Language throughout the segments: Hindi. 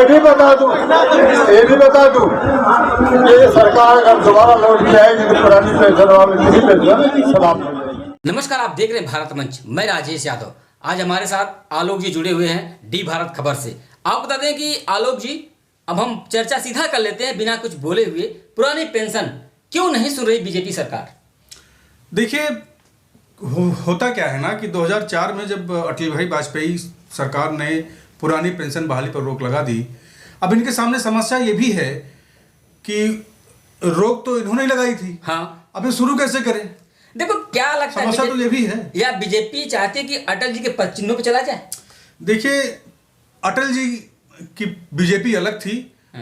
ये भी बता दूं ये सरकार अगर दोबारा लौट के आएगी तो पुरानी पेंशन वाले फ्री पेंशन समाप्त हो जाएगी। नमस्कार, आप देख रहे हैं भारत मंच। मैं राजेश यादव। आज हमारे साथ आलोक जी जुड़े हुए हैं डी भारत खबर से। आप बता दें कि आलोक जी, अब हम चर्चा सीधा कर लेते हैं बिना कुछ बोले हुए। पुरानी पेंशन क्यों नहीं सुन रही बीजेपी सरकार? देखिए, होता क्या है ना कि 2004 में जब अटल बिहारी वाजपेयी सरकार ने पुरानी पेंशन बहाली पर रोक लगा दी, अब इनके सामने समस्या ये भी है कि रोक तो इन्होंने ही लगाई थी। हाँ, अब ये शुरू कैसे करें? देखो क्या लगता है, समस्या तो ये भी है। या बीजेपी चाहती है कि अटल जी के पद चिन्हों पे चला जाए? देखिए, अटल जी की बीजेपी अलग थी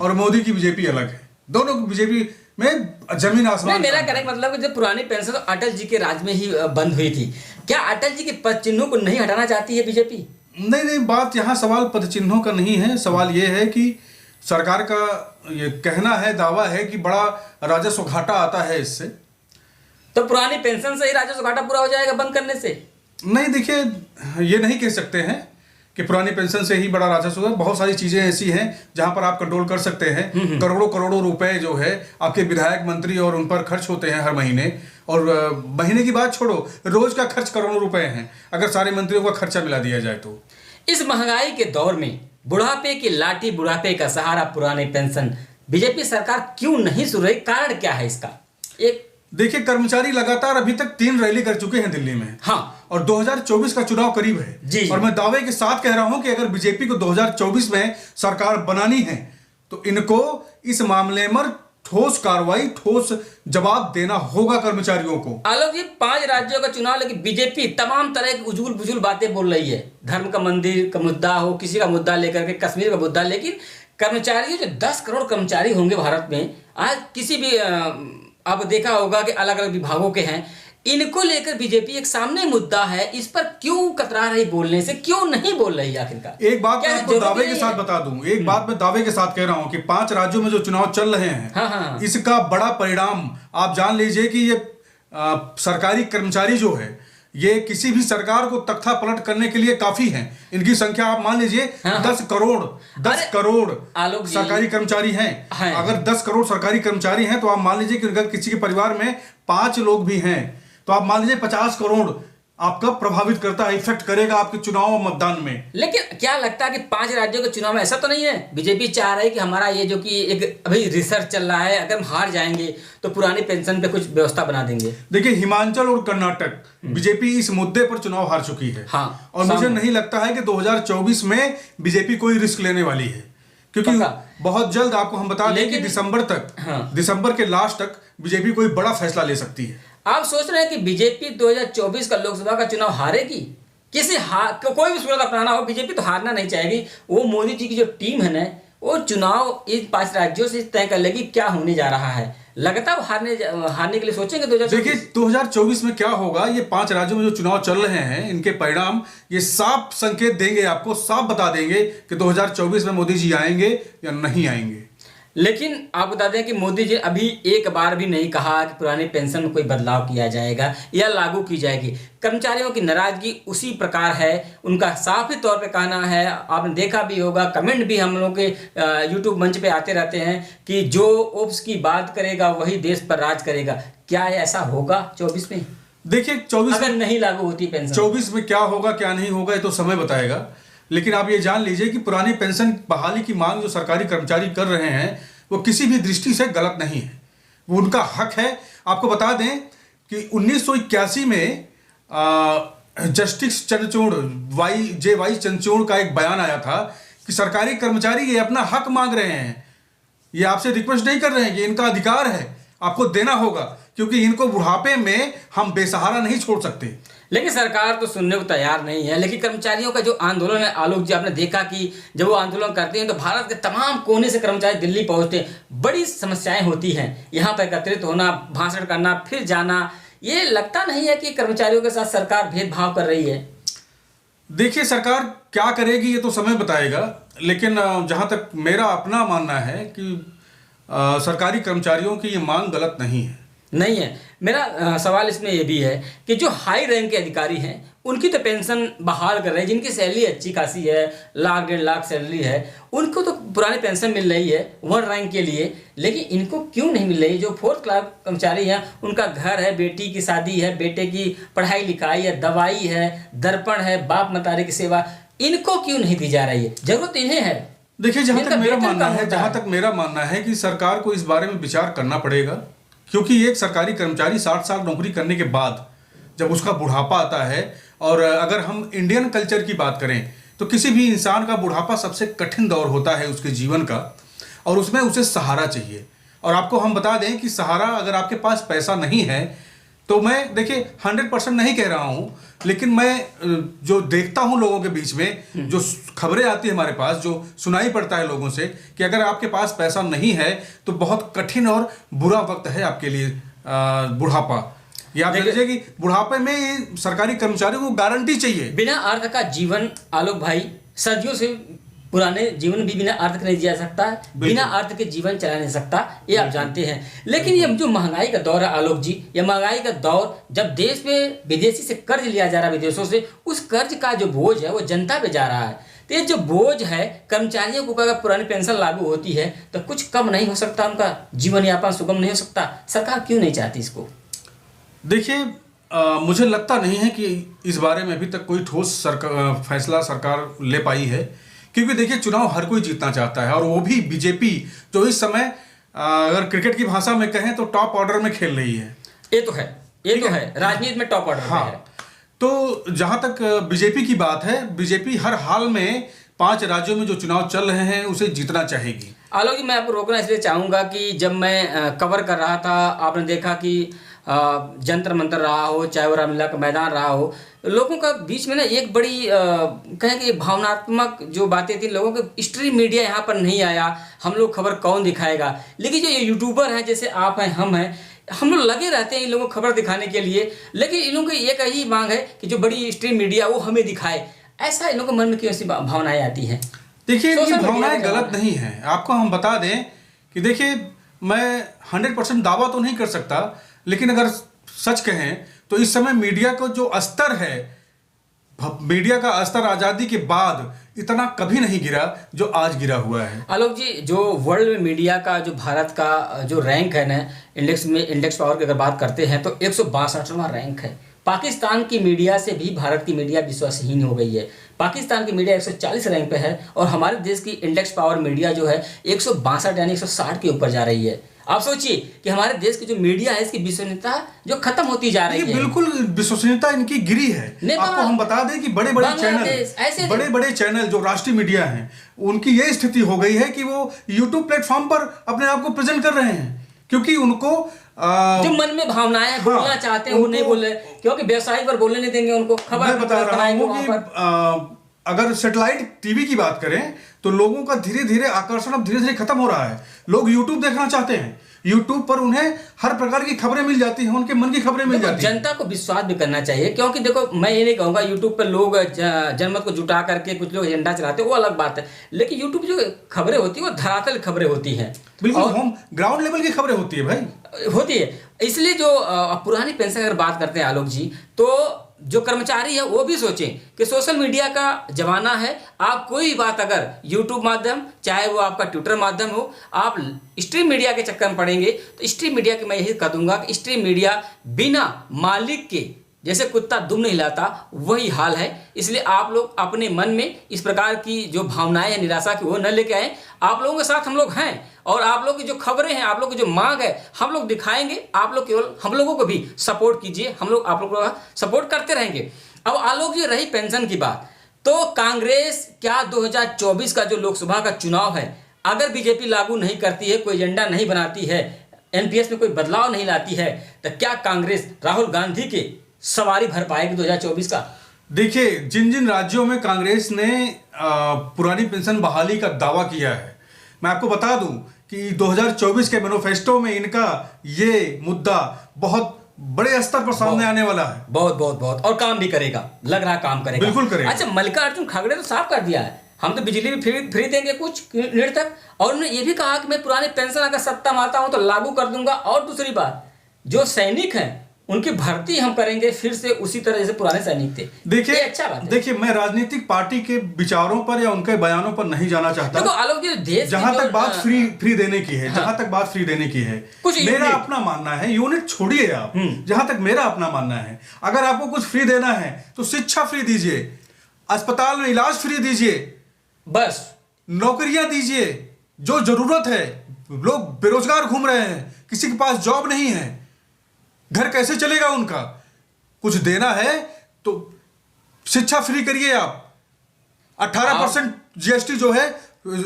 और मोदी की बीजेपी अलग है। दोनों बीजेपी में जमीन आसमान। मेरा कहने का मतलब कि जब पुरानी पेंशन तो अटल जी के राज में ही बंद हुई थी, क्या अटल जी के पद चिन्हों को नहीं हटाना चाहती है बीजेपी? नहीं, बात यहाँ सवाल पद चिन्हों का नहीं है। सवाल ये है कि सरकार का ये कहना है, दावा है कि बड़ा राजस्व घाटा आता है इससे। तो पुरानी पेंशन से ही राजस्व घाटा पूरा हो जाएगा बंद करने से? नहीं, देखिए, ये नहीं कह सकते हैं कि पुरानी पेंशन से ही बड़ा राजस्व होगा। बहुत सारी चीजें ऐसी हैं जहां पर आप कंट्रोल कर सकते हैं। करोड़ों करोड़ों रुपए जो है आपके विधायक, मंत्री और उन पर खर्च होते हैं हर महीने। और महीने की बात छोड़ो, रोज का खर्च करोड़ों रुपए हैं अगर सारे मंत्रियों का खर्चा मिला दिया जाए तो। इस महंगाई के दौर में बुढ़ापे की लाठी, बुढ़ापे का सहारा पुरानी पेंशन बीजेपी सरकार क्यों नहीं सुन रही? कारण क्या है इसका? एक देखिए, कर्मचारी लगातार अभी तक 3 रैली कर चुके हैं दिल्ली में। हाँ, और 2024 का चुनाव करीब है जी। और मैं दावे के साथ कह रहा हूं कि अगर बीजेपी को 2024 में सरकार बनानी है तो इनको इस मामले में ठोस कार्रवाई, ठोस जवाब देना होगा कर्मचारियों को। आलोक जी, 5 राज्यों का चुनाव लेकिन बीजेपी तमाम तरह की उजूल बुजूल बातें बोल रही है। धर्म का मंदिर का मुद्दा हो, किसी का मुद्दा लेकर के, कश्मीर का मुद्दा, लेकिन कर्मचारियों जो 10 करोड़ कर्मचारी होंगे भारत में, आज किसी भी आप देखा होगा कि अलग अलग विभागों के हैं, इनको लेकर बीजेपी एक सामने मुद्दा है, इस पर क्यों कतरा रही बोलने से? क्यों नहीं बोल रही आखिरकार? एक बात मैं आपको दावे के साथ बता दूं, एक बात मैं दावे के साथ कह रहा हूं कि 5 राज्यों में जो चुनाव चल रहे हैं, हाँ। इसका बड़ा परिणाम आप जान लीजिए कि ये सरकारी कर्मचारी जो है, ये किसी भी सरकार को तख्ता पलट करने के लिए काफी हैं। इनकी संख्या आप मान लीजिए 10 करोड़ सरकारी कर्मचारी हैं। अगर 10 करोड़ सरकारी कर्मचारी हैं तो आप मान लीजिए कि अगर किसी के परिवार में 5 लोग भी हैं तो आप मान लीजिए 50 करोड़ आपका प्रभावित करता है, इफेक्ट करेगा आपके चुनाव और मतदान में। लेकिन क्या लगता है कि 5 राज्यों के चुनाव में ऐसा तो नहीं है? बीजेपी चाह रही है कि हमारा ये जो कि एक अभी रिसर्च चल रहा है, अगर हम हार जाएंगे तो पुरानी पेंशन पे कुछ व्यवस्था बना देंगे। देखिए, हिमाचल और कर्नाटक बीजेपी इस मुद्दे पर चुनाव हार चुकी है। हाँ, और मुझे नहीं लगता है कि 2024 में बीजेपी कोई रिस्क लेने वाली है, क्योंकि बहुत जल्द आपको हम बता दें कि दिसंबर के लास्ट तक बीजेपी कोई बड़ा फैसला ले सकती है। आप सोच रहे हैं कि बीजेपी 2024 का लोकसभा का चुनाव हारेगी? कोई भी सूरत अपनाना हो, बीजेपी तो हारना नहीं चाहेगी। वो मोदी जी की जो टीम है ना, वो चुनाव इन 5 राज्यों से तय कर लेगी क्या होने जा रहा है। लगातार हारने के लिए सोचेंगे 2024। देखिए, 2024 में क्या होगा, ये 5 राज्यों में जो चुनाव चल रहे हैं, इनके परिणाम ये साफ संकेत देंगे, आपको साफ बता देंगे कि 2024 में मोदी जी आएंगे या नहीं आएंगे। लेकिन आप बता दें कि मोदी जी अभी एक बार भी नहीं कहा कि पुरानी पेंशन में कोई बदलाव किया जाएगा या लागू की जाएगी। कर्मचारियों की नाराजगी उसी प्रकार है, उनका साफ ही तौर पे कहना है। आपने देखा भी होगा, कमेंट भी हम लोग के यूट्यूब मंच पे आते रहते हैं कि जो ओप्स की बात करेगा वही देश पर राज करेगा। क्या ऐसा होगा 24 में? देखिए, 24 अगर नहीं लागू होती पेंशन, 24 में क्या होगा क्या नहीं होगा ये तो समय बताएगा। लेकिन आप ये जान लीजिए कि पुरानी पेंशन बहाली की मांग जो सरकारी कर्मचारी कर रहे हैं वो किसी भी दृष्टि से गलत नहीं है, वो उनका हक है। आपको बता दें कि 1981 में जस्टिस चंद्रचूड़ वाई चंद्रचूड़ का एक बयान आया था कि सरकारी कर्मचारी ये अपना हक मांग रहे हैं, ये आपसे रिक्वेस्ट नहीं कर रहे हैं, ये इनका अधिकार है, आपको देना होगा, क्योंकि इनको बुढ़ापे में हम बेसहारा नहीं छोड़ सकते। लेकिन सरकार तो सुनने को तैयार नहीं है। लेकिन कर्मचारियों का जो आंदोलन है आलोक जी, आपने देखा कि जब वो आंदोलन करते हैं तो भारत के तमाम कोने से कर्मचारी दिल्ली पहुंचते हैं। बड़ी समस्याएं होती हैं, यहाँ पर एकत्रित होना, भाषण करना, फिर जाना। ये लगता नहीं है कि कर्मचारियों के साथ सरकार भेदभाव कर रही है? देखिए, सरकार क्या करेगी ये तो समय बताएगा, लेकिन जहां तक मेरा अपना मानना है कि सरकारी कर्मचारियों की ये मांग गलत नहीं है। मेरा सवाल इसमें यह भी है कि जो हाई रैंक के अधिकारी हैं उनकी तो पेंशन बहाल कर रहे हैं, जिनकी सैलरी अच्छी खासी है, लाख 1.5 लाख सैलरी है, उनको तो पुरानी पेंशन मिल रही है 1 रैंक के लिए। लेकिन इनको क्यों नहीं मिल रही? जो 4th क्लास कर्मचारी हैं, उनका घर है, बेटी की शादी है, बेटे की पढ़ाई लिखाई है, दवाई है, दर्पण है, बाप मतारे की सेवा, इनको क्यों नहीं दी जा रही है? जरूरत इन्हें है। देखिए, जहाँ इनका तक मेरा वेतन मानना कम है, होता जहाँ है। तक मेरा मानना है कि सरकार को इस बारे में विचार करना पड़ेगा, क्योंकि एक सरकारी कर्मचारी 60 साल नौकरी करने के बाद जब उसका बुढ़ापा आता है, और अगर हम इंडियन कल्चर की बात करें तो किसी भी इंसान का बुढ़ापा सबसे कठिन दौर होता है उसके जीवन का, और उसमें उसे सहारा चाहिए। और आपको हम बता दें कि सहारा, अगर आपके पास पैसा नहीं है तो मैं, देखिए 100% नहीं कह रहा हूं, लेकिन मैं जो देखता हूं लोगों के बीच में, जो खबरें आती है हमारे पास, जो सुनाई पड़ता है लोगों से कि अगर आपके पास पैसा नहीं है तो बहुत कठिन और बुरा वक्त है आपके लिए बुढ़ापा। या आप लीजिए कि बुढ़ापे में सरकारी कर्मचारियों को गारंटी चाहिए। बिना अर्थ का जीवन, आलोक भाई, सदियों से पुराने जीवन भी बिना अर्थ के नहीं जिया सकता है, बिना अर्थ के जीवन चला नहीं सकता, ये आप जानते हैं। लेकिन ये जो महंगाई का दौर है आलोक जी, ये महंगाई का दौर, जब देश में विदेशी से कर्ज लिया जा रहा है, विदेशों से, उस कर्ज का जो बोझ है वो जनता पे जा रहा है। तो ये जो बोझ है कर्मचारियों के ऊपर, अगर पुरानी पेंशन लागू होती है तो कुछ कम नहीं हो सकता, उनका जीवन यापन सुगम नहीं हो सकता? सरकार क्यों नहीं चाहती इसको? देखिए, मुझे लगता नहीं है कि इस बारे में अभी तक कोई ठोस फैसला सरकार ले पाई है, क्योंकि देखिए चुनाव हर कोई जीतना चाहता है, और वो भी बीजेपी जो इस समय अगर क्रिकेट की भाषा में कहें तो टॉप ऑर्डर में खेल रही है। ये तो है, ये तो है, राजनीति में टॉप ऑर्डर हाँ, है। तो जहां तक बीजेपी की बात है, बीजेपी हर हाल में 5 राज्यों में जो चुनाव चल रहे हैं उसे जीतना चाहेगी। आलोक जी, मैं आपको रोकना इसलिए चाहूँगा कि जब मैं कवर कर रहा था, आपने देखा कि जंतर मंतर रहा हो, चाहे वो रामलीला का मैदान रहा हो, लोगों का बीच में ना एक बड़ी कहेंगे भावनात्मक जो बातें थी, लोगों के स्ट्रीम मीडिया यहाँ पर नहीं आया, हम लोग खबर कौन दिखाएगा। लेकिन जो ये यूट्यूबर हैं, जैसे आप हैं, हम हैं, हम लोग लगे रहते हैं इन लोगों को खबर दिखाने के लिए, लेकिन इन लोगों की एक ही मांग है कि जो बड़ी स्ट्रीम मीडिया वो हमें दिखाए। ऐसा इन लोगों के मन में क्यों ऐसी भावनाएं आती हैं? देखिए, ये भावनाएं गलत नहीं है। आपको हम बता दें कि देखिए, मैं 100% दावा तो नहीं कर सकता, लेकिन अगर सच कहें तो इस समय मीडिया का जो स्तर है, मीडिया का स्तर आज़ादी के बाद इतना कभी नहीं गिरा जो आज गिरा हुआ है। आलोक जी, जो वर्ल्ड में मीडिया का, जो भारत का जो रैंक है ना, इंडेक्स में, इंडेक्स पावर की अगर बात करते हैं तो 162वां रैंक है। पाकिस्तान की मीडिया से भी भारत की मीडिया विश्वसनीय हो गई है। पाकिस्तान की मीडिया 140 रैंक पे है, और हमारे देश की इंडेक्स पावर मीडिया जो है 162 यानी 160 के ऊपर जा रही है। आप सोचिए कि हमारे देश की जो मीडिया है, इसकी विश्वसनीयता जो खत्म होती जा रही है। बिल्कुल विश्वसनीयता इनकी गिरी है। आपको हम बता दें कि बड़े बड़े चैनल जो राष्ट्रीय मीडिया हैं, उनकी ये स्थिति हो गई है कि वो यूट्यूब प्लेटफॉर्म पर अपने आप को प्रेजेंट कर रहे हैं, क्योंकि उनको जो मन में भावनाएं बोलना चाहते हैं वो नहीं बोले, क्योंकि व्यवसायिक पर बोलने नहीं देंगे उनको। खबर मैं बता रहा हूँ कि अगर सैटेलाइट टीवी की बात करें तो लोगों का धीरे धीरे आकर्षण अब धीरे धीरे खत्म हो रहा है। लोग यूट्यूब देखना चाहते हैं, यूट्यूब पर उन्हें हर प्रकार की खबरें मिल जाती हैं, उनके मन की खबरें मिल जाती हैं। जनता को विश्वास भी करना चाहिए, क्योंकि देखो, मैं ये नहीं कहूँगा यूट्यूब पर लोग जनमत को जुटा करके कुछ लोग एजेंडा चलाते हैं, वो अलग बात है, लेकिन यूट्यूब जो खबरें होती है वो धरातल खबरें होती हैं, बिल्कुल होम ग्राउंड लेवल की खबरें होती है भाई, होती है। इसलिए जो पुरानी पेंशन अगर बात करते हैं आलोक जी, तो जो कर्मचारी है वो भी सोचें कि सोशल मीडिया का जमाना है। आप कोई बात अगर यूट्यूब माध्यम, चाहे वो आपका ट्विटर माध्यम हो, आप स्ट्रीम मीडिया के चक्कर में पड़ेंगे तो स्ट्रीम मीडिया के मैं यही कह दूंगा कि स्ट्रीम मीडिया बिना मालिक के, जैसे कुत्ता दुम नहीं लाता, वही हाल है। इसलिए आप लोग अपने मन में इस प्रकार की जो भावनाएं हैं निराशा की, वो न लेके आए। आप लोगों के साथ हम लोग हैं, और आप लोग की जो खबरें हैं, आप लोग की जो मांग है, हम लोग दिखाएंगे। आप लोग केवल हम लोगों को भी सपोर्ट कीजिए, हम लोग आप लोगों का सपोर्ट करते रहेंगे। अब आलोक जी, रही पेंशन की बात, तो कांग्रेस क्या 2024 का जो लोकसभा का चुनाव है, अगर बीजेपी लागू नहीं करती है, कोई एजेंडा नहीं बनाती है, एनपीएस में कोई बदलाव नहीं लाती है, तो क्या कांग्रेस राहुल गांधी के सवारी भर पाएगी 2024 का? देखिए, जिन जिन राज्यों में कांग्रेस ने पुरानी पेंशन बहाली का दावा किया है, मैं आपको बता दूं कि 2024 के मैनिफेस्टो में इनका ये मुद्दा बहुत बड़े स्तर पर सामने आने वाला है। बहुत बहुत बहुत, और काम भी करेगा, लग रहा काम करेगा, बिल्कुल करेगा। अच्छा, मल्लिकार्जुन खड़गे तो साफ कर दिया है, हम तो बिजली भी फ्री देंगे कुछ मिनट तक, और उन्होंने ये भी कहा कि मैं पुरानी पेंशन अगर सत्ता में आता हूं तो लागू कर दूंगा। और दूसरी बात, जो सैनिक हैं उनकी भर्ती हम करेंगे फिर से उसी तरह जैसे पुराने सैनिक थे। ये देखिए अच्छा बात है। देखिए, मैं राजनीतिक पार्टी के विचारों पर या उनके बयानों पर नहीं जाना चाहता। देखो आलोक जी, देश जहां की तक जो, बात फ्री देने की है, हाँ। जहां तक बात फ्री देने की है, कुछ मेरा यूनिट। अपना मानना है, यूनिट छोड़िए आप, जहां तक मेरा अपना मानना है, अगर आपको कुछ फ्री देना है तो शिक्षा फ्री दीजिए, अस्पताल में इलाज फ्री दीजिए, बस नौकरियां दीजिए, जो जरूरत है। लोग बेरोजगार घूम रहे हैं, किसी के पास जॉब नहीं है, घर कैसे चलेगा उनका? कुछ देना है तो शिक्षा फ्री करिए आप। 18% जीएसटी जो है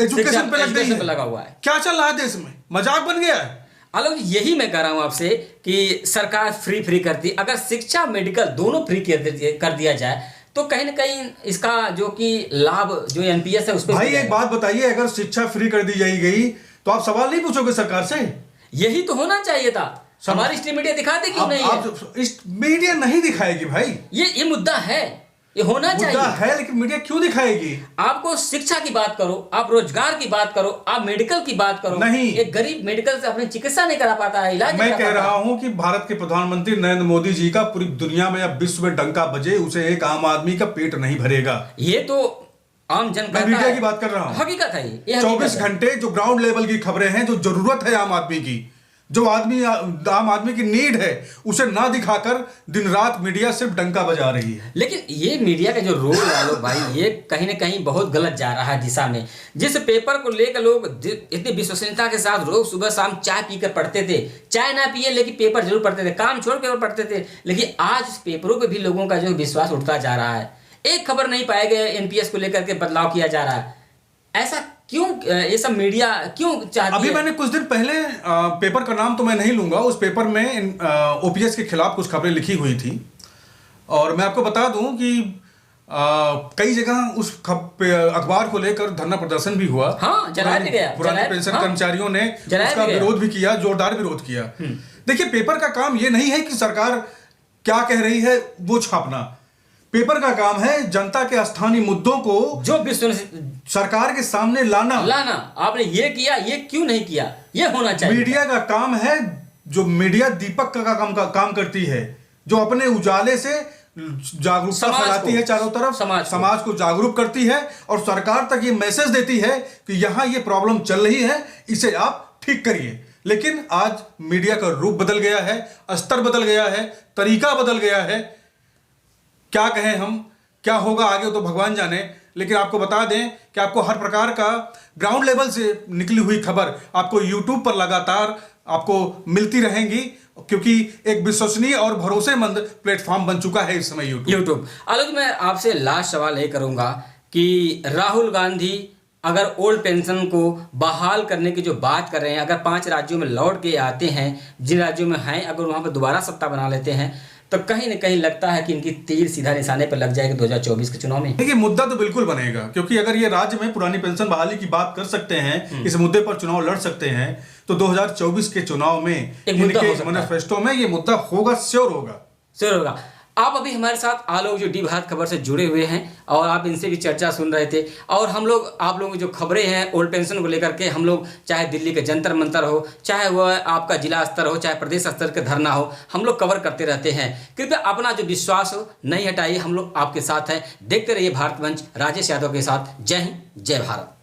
एजुकेशन पे लग गई है, लगा हुआ है। क्या चल रहा है देश में? मजाक बन गया है। आलोक जी, यही मैं कह रहा हूं आपसे कि सरकार फ्री करती, अगर शिक्षा मेडिकल दोनों फ्री कर दिया जाए तो कहीं ना कहीं इसका जो कि लाभ जो एनपीएस है उस पर। भाई एक बात बताइए, अगर शिक्षा फ्री कर दी गई तो आप सवाल नहीं पूछोगे सरकार से? यही तो होना चाहिए था। हमारी स्ट्रीम मीडिया दिखाते क्यों नहीं है? मीडिया नहीं दिखाएगी भाई, ये मुद्दा है, ये होना मुद्दा चाहिए है, लेकिन मीडिया क्यों दिखाएगी? आपको शिक्षा की बात करो, आप रोजगार की बात करो, आप मेडिकल की बात करो। नहीं। एक गरीब मेडिकल से अपनी चिकित्सा नहीं करा पाता है, इलाज नहीं मैं करा कह पाता। रहा हूं कि भारत के प्रधानमंत्री नरेंद्र मोदी जी का पूरी दुनिया में या विश्व में डंका बजे, उसे एक आम आदमी का पेट नहीं भरेगा। ये तो आम जन मैं मीडिया की बात कर रहा हूं। हकीकत है ये 24 हकीकत है। घंटे जो ग्राउंड लेवल की खबरें हैं, जो जरूरत है आम आदमी की, जो आम आदमी की नीड है, उसे ना दिखाकर दिन रात मीडिया सिर्फ डंका बजा रही है। लेकिन ये मीडिया का जो रोल है लोग भाई, ये कहीं ना कहीं बहुत गलत जा रहा है दिशा में। जिस पेपर को लेकर लोग इतनी विश्वसनीयता के साथ रोज सुबह शाम चाय पीकर पढ़ते थे, चाय ना पिए लेकिन पेपर जरूर पढ़ते थे, काम छोड़ पेपर पढ़ते थे, लेकिन आज पेपरों पे भी लोगों का जो विश्वास उठता जा रहा है। एक खबर नहीं पाए गए, एनपीएस को लेकर के बदलाव किया जा रहा है। ऐसा क्यों? ये सब मीडिया क्यों चाहती अभी है? मैंने कुछ दिन पहले पेपर का नाम तो मैं नहीं लूंगा, उस पेपर में ओपीएस के खिलाफ कुछ खबरें लिखी हुई थी, और मैं आपको बता दूं कि कई जगह उस अखबार को लेकर धरना प्रदर्शन भी हुआ। हाँ, जलाया भी गया। पुराने पेंशन हाँ, कर्मचारियों ने जलाया उसका भी गया। विरोध भी किया, जोरदार विरोध किया। देखिए, पेपर का काम ये नहीं है कि सरकार क्या कह रही है वो छापना। पेपर का काम है जनता के स्थानीय मुद्दों को जो विश्व सरकार के सामने लाना। आपने ये किया, ये क्यों नहीं किया, ये होना चाहिए। मीडिया का काम है, जो मीडिया दीपक का काम करती है, जो अपने उजाले से जागरूकता फैलाती है चारों तरफ, समाज को जागरूक करती है और सरकार तक ये मैसेज देती है कि यहां ये प्रॉब्लम चल रही है, इसे आप ठीक करिए। लेकिन आज मीडिया का रूप बदल गया है, स्तर बदल गया है, तरीका बदल गया है। क्या कहें हम, क्या होगा आगे तो भगवान जाने। लेकिन आपको बता दें कि आपको हर प्रकार का ग्राउंड लेवल से निकली हुई खबर आपको यूट्यूब पर लगातार आपको मिलती रहेंगी, क्योंकि एक विश्वसनीय और भरोसेमंद प्लेटफॉर्म बन चुका है इस समय यूट्यूब। आलोक, मैं आपसे लास्ट सवाल ये करूंगा कि राहुल गांधी अगर ओल्ड पेंशन को बहाल करने की जो बात कर रहे हैं, अगर 5 राज्यों में लौट के आते हैं, जिन राज्यों में हैं, अगर वहां पर दोबारा सत्ता बना लेते हैं, तो कहीं ना कहीं लगता है कि इनकी तीर सीधा निशाने पर लग जाएगी 2024 के चुनाव में। देखिए, मुद्दा तो बिल्कुल बनेगा, क्योंकि अगर ये राज्य में पुरानी पेंशन बहाली की बात कर सकते हैं, इस मुद्दे पर चुनाव लड़ सकते हैं, तो 2024 के चुनाव में इनके मैनिफेस्टो में ये मुद्दा होगा, श्योर होगा। आप अभी हमारे साथ आलोक जो डी भारत खबर से जुड़े हुए हैं और आप इनसे भी चर्चा सुन रहे थे, और हम लोग आप लोगों की जो खबरें हैं ओल्ड पेंशन को लेकर के, हम लोग चाहे दिल्ली के जंतर मंतर हो, चाहे वह आपका जिला स्तर हो, चाहे प्रदेश स्तर का धरना हो, हम लोग कवर करते रहते हैं। कृपया अपना जो विश्वास हो नहीं हटाइए, हम लोग आपके साथ हैं। देखते रहिए भारत मंच, राजेश यादव के साथ। जय हिंद, जय भारत।